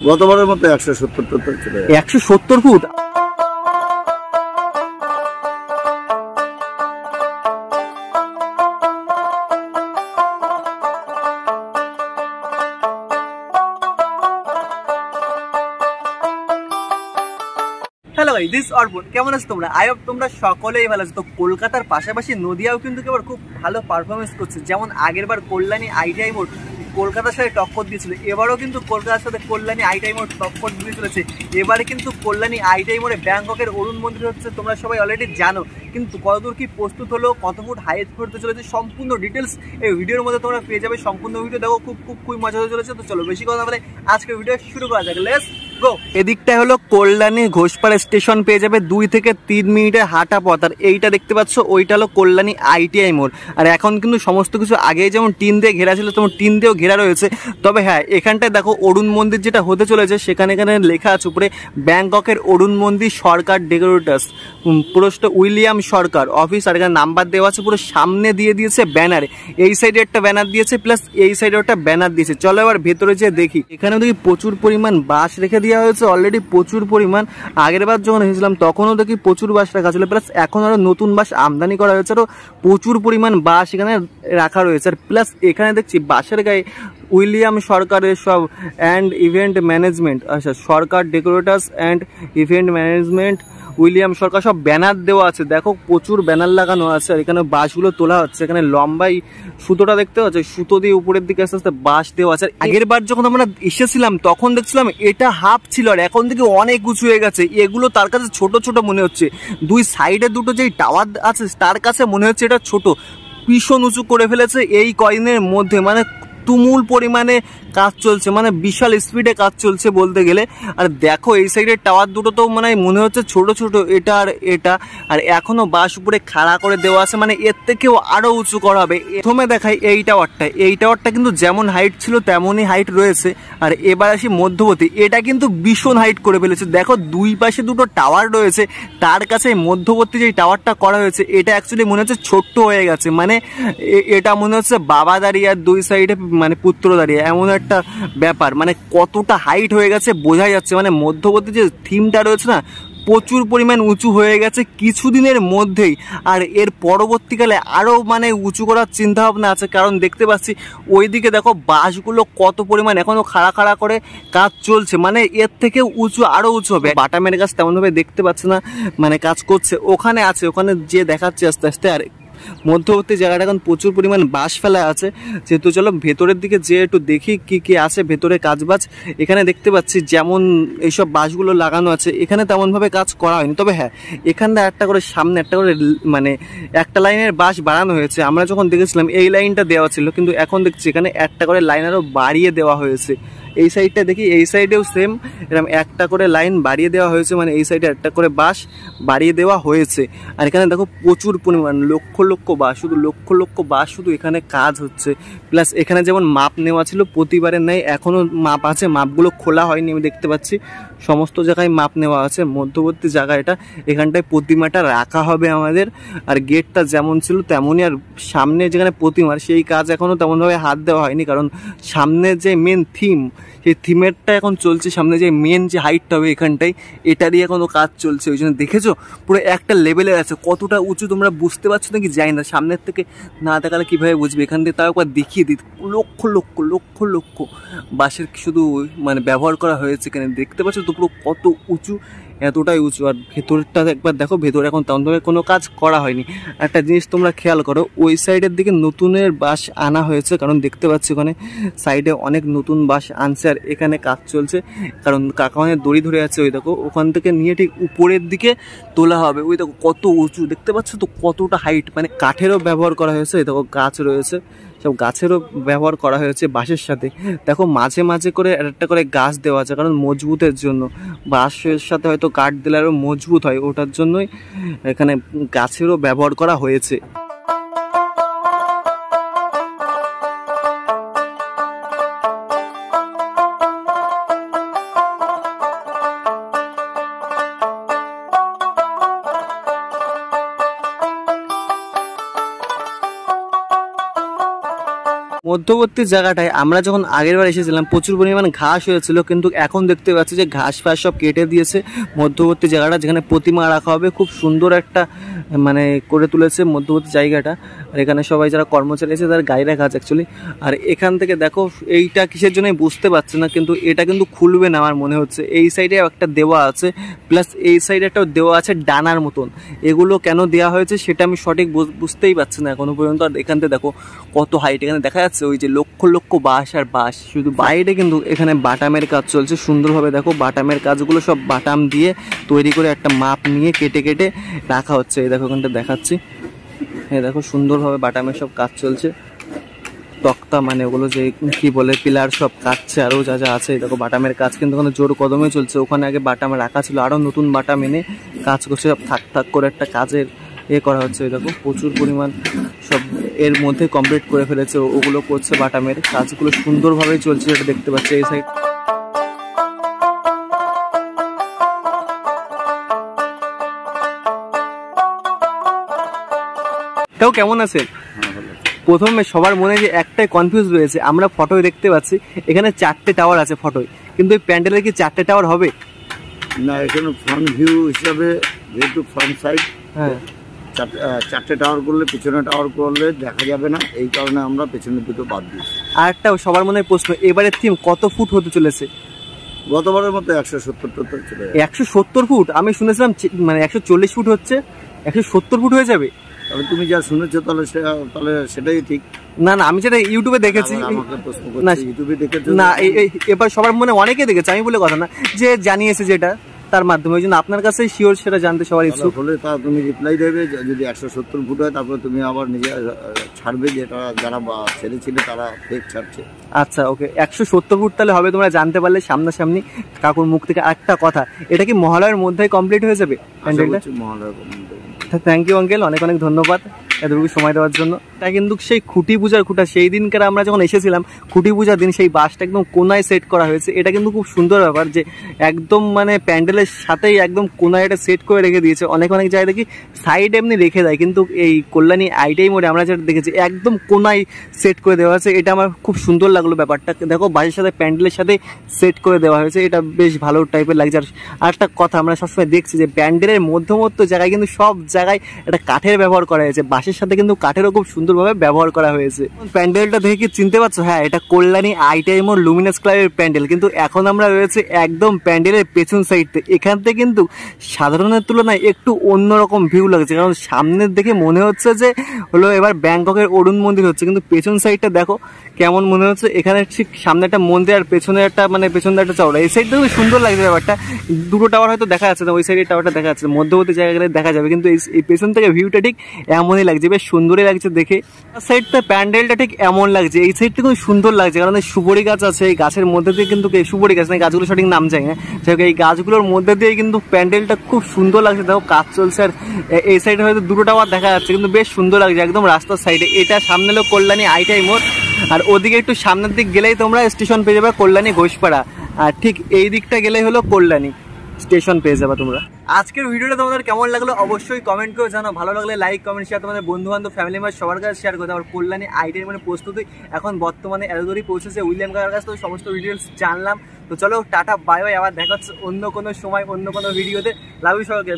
গতবারের মতো 170 ছিল। 170 ফুট। হ্যালো গাইস, দিস অর্পণ। কেমন আছো তোমরা? আই হোপ তোমরা সকলেই ভালো আছো। তো কলকাতার পাশাপাশি নদিয়াও কিন্তু এবার খুব ভালো পারফরমেন্স করছে। যেমন আগের বার কল্যাণী আইটিআই মোড় কলকাতার সাথে টক্কর দিয়েছিল, এবারও কিন্তু কলকাতার সাথে কল্যাণী আইটিআই মোড় টক্কর দিয়ে চলেছে। এবারে কিন্তু কল্যাণী আইটিআই মোড়ে ব্যাংককের অরুণ মন্দির হচ্ছে, তোমরা সবাই অলরেডি জানো। কিন্তু কতদূর কি প্রস্তুত হলো, কত ফুট হাইট করতে চলেছে, সম্পূর্ণ ডিটেলস এই ভিডিওর মধ্যে তোমরা পেয়ে যাবে। সম্পূর্ণ ভিডিও দেখো, খুবই মজা হতে চলেছে। তো চলো বেশি কথা বলে আজকে ভিডিও শুরু করা যাক। Let's go. এদিকটা হলো কল্যাণী ঘোষপাড়া স্টেশন, পেয়ে যাবে 2 থেকে 3 মিনিটের হাঁটা পথ। আর এইটা দেখতে পাচ্ছ, ওইটা হলো কল্যাণী আইটিআই মোড়। আর এখন কিন্তু সমস্ত কিছু আগে যেমন টিন দিয়ে ঘেরা ছিল, তেমন টিন দিয়েও ঘেরা রয়েছে। তবে হ্যাঁ, এখানটায় দেখো অরুণ মন্দির যেটা হতে চলেছে, সেখানে লেখা আছে উপরে ব্যাংককের অরুণ মন্দির সরকার ডেকোরেটার্স, পুরোটা উইলিয়াম সরকার অফিস। আর এখানে নাম্বার দেওয়া আছে, পুরো সামনে দিয়ে দিয়েছে ব্যানারে। এই সাইডে একটা ব্যানার দিয়েছে, প্লাস এই সাইডে একটা ব্যানার দিয়েছে। চলো এবার ভেতরে যেয়ে দেখি। এখানেও দেখি প্রচুর পরিমাণ বাঁশ রেখে দেওয়া হয়েছে অলরেডি, প্রচুর পরিমাণ। আগের বার যখন এসেছিলাম তখনও দেখি প্রচুর বাঁশ রাখা ছিল, প্লাস এখন আরো নতুন বাঁশ আমদানি করা হয়েছে, আরো প্রচুর পরিমাণ বাঁশ এখানে রাখা রয়েছে। আর প্লাস এখানে দেখছি বাঁশের গায়ে উইলিয়াম সরকারের সব অ্যান্ড ইভেন্ট ম্যানেজমেন্ট, আচ্ছা Sarkar decorators and event management William Sarkar, সব ব্যানার দেওয়া আছে। দেখো প্রচুর ব্যানার লাগানো আছে। আর এখানে বাঁশগুলো তোলা হচ্ছে। এখানে লম্বাই সুতোটা দেখতে পাচ্ছি, সুতো দিয়ে উপরের দিকে আস্তে আস্তে বাঁশ দেওয়া আছে। আগের বার যখন আমরা এসেছিলাম তখন দেখছিলাম এটা হাফ ছিল, আর এখন থেকে অনেক উঁচু হয়ে গেছে। এগুলো তার কাছে ছোট ছোট মনে হচ্ছে। দুই সাইডে দুটো যেই টাওয়ার আছে তার কাছে মনে হচ্ছে এটা ছোট। ভীষণ উঁচু করে ফেলেছে এই কয়দিনের মধ্যে, মানে তুমুল পরিমাণে কাজ চলছে, মানে বিশাল স্পিডে কাজ চলছে বলতে গেলে। আর দেখো এই সাইডের টাওয়ার দুটো তো মানে মনে হচ্ছে ছোট ছোট, এটা আর এটা। আর এখনো বাঁশ উপরে খাড়া করে দেওয়া আছে, মানে এর থেকেও আরো উঁচু করা হবে। প্রথমে দেখাই এই টাওয়ারটা। এই টাওয়ারটা কিন্তু যেমন হাইট ছিল তেমনই হাইট রয়েছে। আর এবার আসি মধ্যবর্তী, এটা কিন্তু ভীষণ হাইট করে ফেলেছে। দেখো দুই পাশে দুটো টাওয়ার রয়েছে, তার কাছে মধ্যবর্তী যে টাওয়ারটা করা হয়েছে এটা অ্যাকচুয়ালি মনে হচ্ছে ছোট্ট হয়ে গেছে। মানে এটা মনে হচ্ছে বাবা দাঁড়িয়ে আর দুই সাইডে মানে পুত্র দাঁড়িয়ে, এমন একটা ব্যাপার। মানে কতটা হাইট হয়ে গেছে বোঝা যাচ্ছে। মানে মধ্যবর্তী যে থিমটা রয়েছে না, প্রচুর পরিমাণ উঁচু হয়ে গেছে কিছুদিনের মধ্যেই। আর এর পরবর্তীকালে আরও মানে উঁচু করার চিন্তা ভাবনা আছে, কারণ দেখতে পাচ্ছি ওইদিকে দেখো বাঁশগুলো কত পরিমাণ এখনও খাড়া খাড়া করে কাজ চলছে। মানে এর থেকে উঁচু আরও উঁচু হবে। বাটামের গাছ তেমনভাবে দেখতে পাচ্ছে না, মানে কাজ করছে ওখানে আছে, ওখানে যে দেখাচ্ছে আস্তে আস্তে। আর মধ্যবর্তী জায়গাটা এখন প্রচুর পরিমাণ বাঁশ ফেলা আছে। যেহেতু চলো ভেতরের দিকে যে একটু দেখি কি কি আছে ভেতরে কাজবাজ। এখানে দেখতে পাচ্ছি যেমন এইসব বাঁশগুলো লাগানো আছে, এখানে তেমনভাবে কাজ করা হয়নি। তবে হ্যাঁ, এখানটা একটা করে সামনে একটা করে মানে একটা লাইনের বাঁশ বাড়ানো হয়েছে। আমরা যখন দেখেছিলাম এই লাইনটা দেওয়া ছিল, কিন্তু এখন দেখছি এখানে একটা করে লাইন আরও বাড়িয়ে দেওয়া হয়েছে। এই সাইডটা দেখি, এই সাইডেও সেম এরকম একটা করে লাইন বাড়িয়ে দেওয়া হয়েছে, মানে এই সাইডে একটা করে বাঁশ বাড়িয়ে দেওয়া হয়েছে। আর এখানে দেখো প্রচুর পরিমাণ লক্ষ লক্ষ বাঁশ, শুধু লক্ষ লক্ষ বাঁশ শুধু এখানে কাজ হচ্ছে। প্লাস এখানে যেমন মাপ নেওয়া ছিল প্রতিবারের নেই, এখনও মাপ আছে, মাপগুলো খোলা হয়নি। আমি দেখতে পাচ্ছি সমস্ত জায়গায় মাপ নেওয়া আছে। মধ্যবর্তী জায়গা এটা, এখানটায় প্রতিমাটা রাখা হবে আমাদের। আর গেটটা যেমন ছিল তেমনই। আর সামনে যেখানে প্রতিমার সেই কাজ এখনও তেমনভাবে হাত দেওয়া হয়নি, কারণ সামনে যে মেন থিম সেই থিমেরটা এখন চলছে। সামনে যে মেন যে হাইটটা হবে এখানটায়, এটারই এখনও কাজ চলছে। ওই জন্য দেখেছো পুরো একটা লেভেলের আছে। কতটা উঁচু তোমরা বুঝতে পারছো নাকি জানি না, সামনের থেকে না দেখালে কীভাবে বুঝবে। এখান থেকে তাও একবার দেখিয়ে দিই, লক্ষ লক্ষ লক্ষ লক্ষ বাঁশের শুধু মানে ব্যবহার করা হয়েছে এখানে। দেখতে পাচ্ছ তো পুরো কত উঁচু, এতটাই উঁচু। আর ভেতরটা একবার দেখো, ভেতরে এখন তেমনভাবে কোনো কাজ করা হয়নি। একটা জিনিস তোমরা খেয়াল করো, ওই সাইডের দিকে নতুনের বাঁশ আনা হয়েছে, কারণ দেখতে পাচ্ছি ওখানে সাইডে অনেক নতুন বাঁশ আনছে। আর এখানে কাজ চলছে, কারণ কাকা মানে দড়ি ধরে আছে। ওই দেখো ওখান থেকে নিয়ে ঠিক উপরের দিকে তোলা হবে। ওই দেখো কত উঁচু, দেখতে পাচ্ছ তো কতটা হাইট। মানে কাঠেরও ব্যবহার করা হয়েছে। এই দেখো গাছ রয়েছে, সব গাছেরও ব্যবহার করা হয়েছে বাঁশের সাথে। দেখো মাঝে মাঝে করে একটা করে গাছ দেওয়া আছে, কারণ মজবুতের জন্য। বাঁশের সাথে হয়তো কাঠ দিলে আরও মজবুত হয়, ওটার জন্যই এখানে গাছেরও ব্যবহার করা হয়েছে। মধ্যবর্তী জায়গাটায় আমরা যখন আগের বার এসেছিলাম প্রচুর পরিমাণ ঘাস হয়েছিল, কিন্তু এখন দেখতে পাচ্ছি যে ঘাস ফাস সব কেটে দিয়েছে। মধ্যবর্তী জায়গাটা যেখানে প্রতিমা রাখা হবে খুব সুন্দর একটা মানে করে তুলেছে মধ্যবর্তী জায়গাটা। আর এখানে সবাই যারা কর্মচারী আছে তার গায়ে রাখা আছে অ্যাকচুয়ালি। আর এখান থেকে দেখো এইটা কিসের জন্য বুঝতে পারছি না, কিন্তু এটা কিন্তু খুলবে না আমার মনে হচ্ছে। এই সাইডে একটা দেওয়া আছে, প্লাস এই সাইডে একটা দেওয়া আছে ডানার মতন। এগুলো কেন দেওয়া হয়েছে সেটা আমি সঠিক বুঝতেই পারছি না এখনো পর্যন্ত। আর এখান থেকে দেখো কত হাইট, এখানে দেখা যাচ্ছে ওই যে লক্ষ লক্ষ বাঁশ আর বাঁশ। শুধু বাইরে কিন্তু এখানে বাটামের কাজ চলছে সুন্দরভাবে। দেখো বাটামের কাজগুলো সব বাটাম দিয়ে তৈরি করে একটা মাপ নিয়ে কেটে কেটে রাখা হচ্ছে। এই দেখো এখানটা দেখাচ্ছি, হ্যাঁ দেখো সুন্দরভাবে বাটামের সব কাজ চলছে। তক্তা মানে ওগুলো যে কি বলে পিলার সব কাটছে, আরও যা যা আছে। দেখো বাটামের কাজ কিন্তু ওখানে জোর কদমে চলছে। ওখানে আগে বাটাম রাখা ছিল, আরও নতুন বাটাম এনে কাজ করছে। সব থাক থাক করে একটা কাজের করা হচ্ছে। দেখো প্রচুর পরিমাণ সব এর মধ্যে কমপ্লিট করে ফেলেছে, ওগুলো করছে বাটামের কাজগুলো সুন্দরভাবেই চলছে, এটা দেখতে পাচ্ছি এই সাইড। তাও কেমন আছে? প্রথমে সবার মনে যে একটাই কনফিউজ রয়েছে, আমরা ফটোয় দেখতে পাচ্ছি এখানে 4টে টাওয়ার আছে ফটোয়, কিন্তু এই প্যান্ডেলের কি 4টে টাওয়ার হবে? না, এখানে ফ্রন্ট ভিউ হিসাবে যেহেতু ফ্রন্ট সাইড, হ্যাঁ 4টে টাওয়ার করলে পিছনে টাওয়ার করলে দেখা যাবে না, এই কারণে আমরা পেছনের দুটো বাদ দিয়েছি। আর একটা সবার মনে প্রশ্ন, এবারের থিম কত ফুট হতে চলেছে? গতবারের মতো 170 চলে যাবে। 170 ফুট? আমি শুনেছিলাম মানে 140 ফুট হচ্ছে, 170 ফুট হয়ে যাবে। তবে তুমি যা শুনেছো তাহলে সেটাই ঠিক। না না, আমি যেটা ইউটিউবে দেখেছি, না ইউটিউবে দেখেছো না এবার সবার মনে অনেকে দেখেছে, আমি বলে কথা না, যে জানিয়েছে যেটা তার মাধ্যমে, ওই জন্য আপনার কাছে শিওর সেটা জানতে সবার ইচ্ছুক হলে তা তুমি রিপ্লাই দেবে। যদি 170 ফুট হয় তারপরে তুমি আবার নিজে ছাড়বে, যেটা যারা ছেড়েছিল তারা ফেক ছাড়ছে। আচ্ছা ওকে, 170 ফুট তাহলে হবে, তোমরা জানতে পারলে সামনাসামনি কাকুর মুখ থেকে। একটা কথা, এটা কি মহালয়ের মধ্যেই কমপ্লিট হয়ে যাবে প্যান্ডেলটা? মহালয়ার থ্যাংক ইউ আঙ্কেল, অনেক অনেক ধন্যবাদ এতটুকু সময় দেওয়ার জন্য। তা কিন্তু সেই খুঁটি পূজার খুঁটা, সেই দিনকার আমরা যখন এসেছিলাম খুঁটি পূজার দিন, সেই বাসটা একদম কোনায় সেট করা হয়েছে। এটা কিন্তু খুব সুন্দর ব্যাপার যে একদম মানে প্যান্ডেলের সাথেই একদম কোনায় এটা সেট করে রেখে দিয়েছে। অনেক অনেক জায়গায় দেখি সাইড এমনি রেখে দেয়, কিন্তু এই কল্যাণী আইটাই মোড়ে আমরা যেটা দেখেছি একদম কোনায় সেট করে দেওয়া হয়েছে। এটা আমার খুব সুন্দর লাগলো ব্যাপারটা। দেখো বাসের সাথে প্যান্ডেলের সাথে সেট করে দেওয়া হয়েছে, এটা বেশ ভালো টাইপের লাগছে। আর একটা কথা আমরা সবসময় দেখছি যে প্যান্ডেলের মধ্যমত্ত জায়গায় কিন্তু সব জায়গায় একটা কাঠের ব্যবহার করা হয়েছে, বাসের সাথে কিন্তু কাঠেরও খুব সুন্দরভাবে ব্যবহার করা হয়েছে। প্যান্ডেলটা দেখে কি চিনতে পারছো? হ্যাঁ, এটা কল্যাণী আইটাই মোড় লুমিনাস ক্লাবের প্যান্ডেল। কিন্তু এখন আমরা রয়েছে একদম প্যান্ডেলের পেছন সাইডতে। এখান থেকে কিন্তু সাধারণের তুলনায় একটু অন্যরকম ভিউ লাগছে, কারণ সামনের দেখে মনে হচ্ছে যে হলো এবার ব্যাংককের অরুণ মন্দির হচ্ছে, কিন্তু পেছন সাইডটা দেখো কেমন মনে হচ্ছে। এখানে ঠিক সামনে একটা মন্দির আর পেছনে একটা মানে পেছনে একটা চওড়া, এই সাইডটা খুব সুন্দর লাগছে ব্যাপারটা। দুটো টাওয়ার হয়তো দেখা যাচ্ছে না, ওই সাইডের টাওয়ারটা দেখা যাচ্ছে, মধ্যবর্তী জায়গা গেলে দেখা যাবে, কিন্তু এই পেছন থেকে ভিউটা ঠিক এমনই লাগছে, বেশ সুন্দরই লাগছে দেখে। সাইডটা প্যান্ডেলটা ঠিক এমন লাগছে, এই সাইডটা খুব সুন্দর লাগছে, কারণ এই সুপারি গাছ আছে, এই গাছের মধ্যে দিয়ে কিন্তু সুপারি গাছ না, এই গাছগুলো সঠিক নাম যায় না, এই গাছগুলোর মধ্যে দিয়ে কিন্তু প্যান্ডেলটা খুব সুন্দর লাগছে। দেখো কাজ চলছে, আর এই সাইডে হয়তো দুটো টাওয়ার দেখা যাচ্ছে, কিন্তু বেশ সুন্দর লাগছে একদম রাস্তার সাইডে। এটা সামনে হলো কল্যাণী আইটাই মোড়, আর ওদিকে একটু সামনের দিক গেলেই তোমরা স্টেশন পেয়ে যাবে কল্যাণী ঘোষপাড়া, আর ঠিক এই দিকটা গেলেই হলো কল্যাণী স্টেশন পেয়ে যাবে তোমরা। আজকের ভিডিওটা তোমাদের কেমন লাগলো অবশ্যই কমেন্ট করে জানাও। ভালো লাগলে লাইক কমেন্ট শেয়ার, তোমাদের বন্ধু বান্ধব ফ্যামিলি মেম্বার সবার কাছে শেয়ার করতে। আমার কল্যাণী আইটের মানে প্রস্তুতি এখন বর্তমানে এত দূরই পৌঁছেছে, উইলিয়াম কাকার কাছ থেকে সমস্ত ডিটেলস জানলাম। তো চলো টাটা বাই বাই, আবার দেখা হচ্ছে অন্য কোনো সময় অন্য কোনো ভিডিওতে। লাভ ইউ সবাইকে।